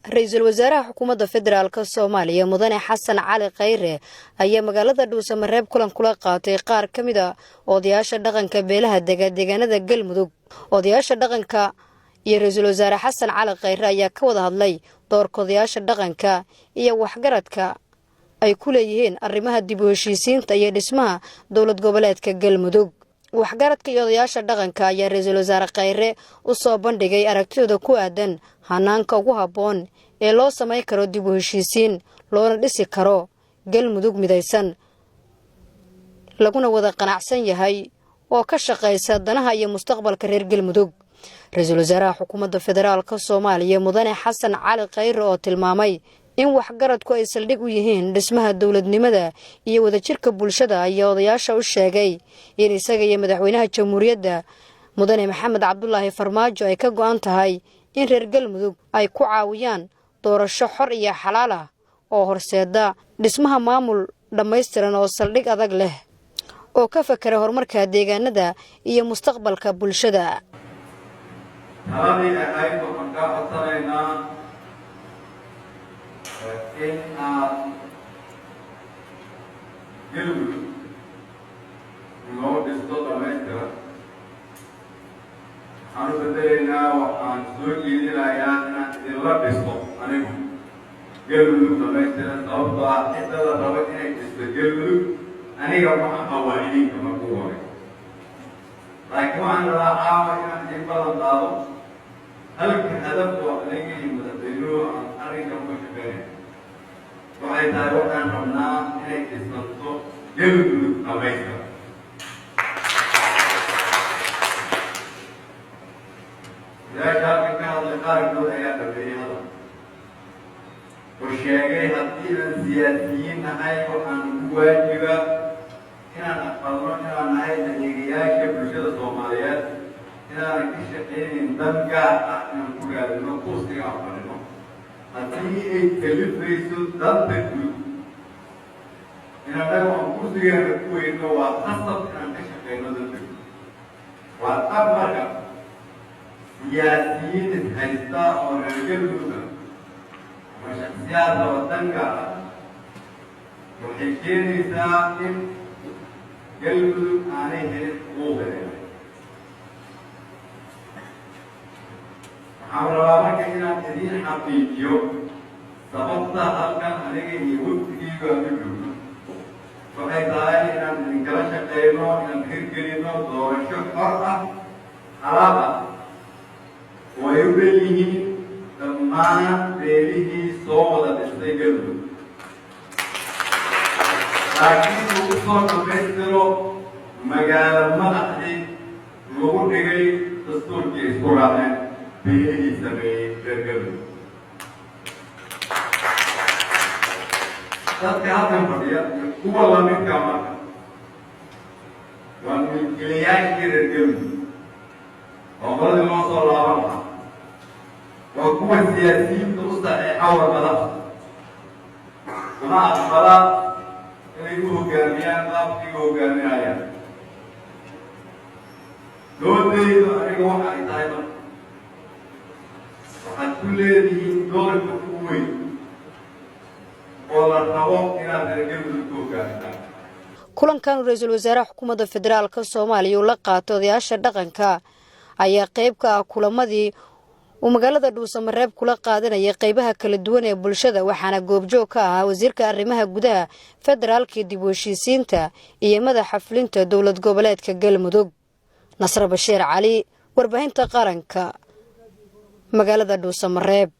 Ra'iisul Wasaaraha Xukuumadda Federaalka Soomaaliya Mudane Xasan Cali Khayre ayaa magaalada Dhuusamareeb kulan kula qaatay qaar ka mid ah odayaasha dhaqanka beelaha deegaanada Galmudug. Odayaasha dhaqanka iyo Ra'iisul Wasaare Xasan Cali Khayre ayaa ka wada hadlay doorka odayaasha dhaqanka iyo waxgaradka ay ku leeyihiin arrimaha dib u heshiisiinta iyo dhismaha dowlad goboleedka Galmudug. waxgaradka iyo odayaasha dhaqanka ayaa Ra'iisul Wasaare Khayre u soo bandhigay aragtidooda ku aadan hanaanka ugu habboon ee loo samayn karo dib u heshiisiin loona dhisi karo Galmudug midaysan laguna wada qanacsan yahay oo ka shaqeysa danaha iyo mustaqbalka reer Galmudug. Ra'iisul Wasaaraha Xukuumadda Federaalka Soomaaliya Mudane Xasan Cali Khayre oo tilmaamay in waxgaradku ay saldhig u yihiin dhismaha dawladnimada iyo wadajirka bulshada ayaa odayaasha u sheegay in isaga iyo madaxweynaha jamhuuriyadda Mudane Maxamed Cabdullaahi Farmaajo ay ka go'an tahay in reer Galmudug ay ku caawiyaan doorasho xor iyo xalaal ah oo horseeda dhismaha maamul dhammaystiran oo saldhig adag leh oo ka fakara horumarka deegaanada iyo mustaqbalka bulshada. in Galmudug loo dhisto dhammaystira waxaan u bedelaynaa waxaan soo jeedinayaa inaan idinla dhisto anigu Galmudug dhammaystira sababtoo ah cidda la rabo inay dhisto Galmudug aniga ma aha waa idinka markuu hore laakiin waxaan rabaa caawa inaan idin balan qaado halka hadaf oo aniga iyo madaxweynuhu aan arrinkan ka shaqeynay waxay tahay waxaan rabnaa inay dhisanto Galmudug dhammaystira. Halkan ka hadlay qaarkood ayaa dhameeyay hadal oo sheegay haddii aan siyaasiyiin nahay waxaan ugu waajiba inaan aqbalno inaan nahay adeegayaasha bulshada Soomaaliyeed inaanan ka shaqeynin dan gaar ah inaan ku gaadino kursiga aqbalino haddii ay kalifayso danta guud inaan aan kursigeena ku weyno waa qasab inaan ka shaqeyno danta guud waa dhab marka siyaasiyiin ishaysta oo reer Galmudug ama shakhsiyaadka waddanka waxay keenaysaa in Galmudug aanay helin xuquuqdeeda. waxaan rabaa marka inaan idiin xaqiijiyo sababta halkan aniga iyo wafdigeyga aan u joogno waxay tahay inaan idinkala shaqeyno inaan hirgelino doorasho xor ah xalaal ah oo ay u leeyihiin dhammaan beelihii soo wada dhistay Galmudug laakiin lagu soo dhammaystiro magaalo madaxdii lagu dhigay dastuurkii isku raaceen beelihii sameeyey reer Galmudug. dadka halkan fadhiya kuwa lamidka marka waa milkiilayaashii reer Galmudug oo qoladii loo soo laaban lahaa waa kuwa siyaasiyiinta u saxiixa warqadaha una aqbala inay u hogaamiyaan qaabkii u hogaaminayaan. doodaydu aniga waxa ay tahay marka waxaad ku leedihiin doorka ugu weyn oo la rabo inaad reer Galmudug ku hogaamisaan. kulankan Ra'iisul Wasaaraha Xukuumadda Federaalka Soomaaliya uu la qaatay odayaasha dhaqanka ayaa qayb ka ah kulamadii uu magaalada Dhuusamareeb kula qaadanayay qaybaha kala duwan ee bulshada waxaana goobjoog ka ahaa wasiirka arrimaha gudaha federaalka dib u heshiisiinta iyo madaxa fulinta dowlad goboleedka Galmudug. Nasra Bashiir Cali, warbaahinta qaranka, magaalada Dhuusamareeb.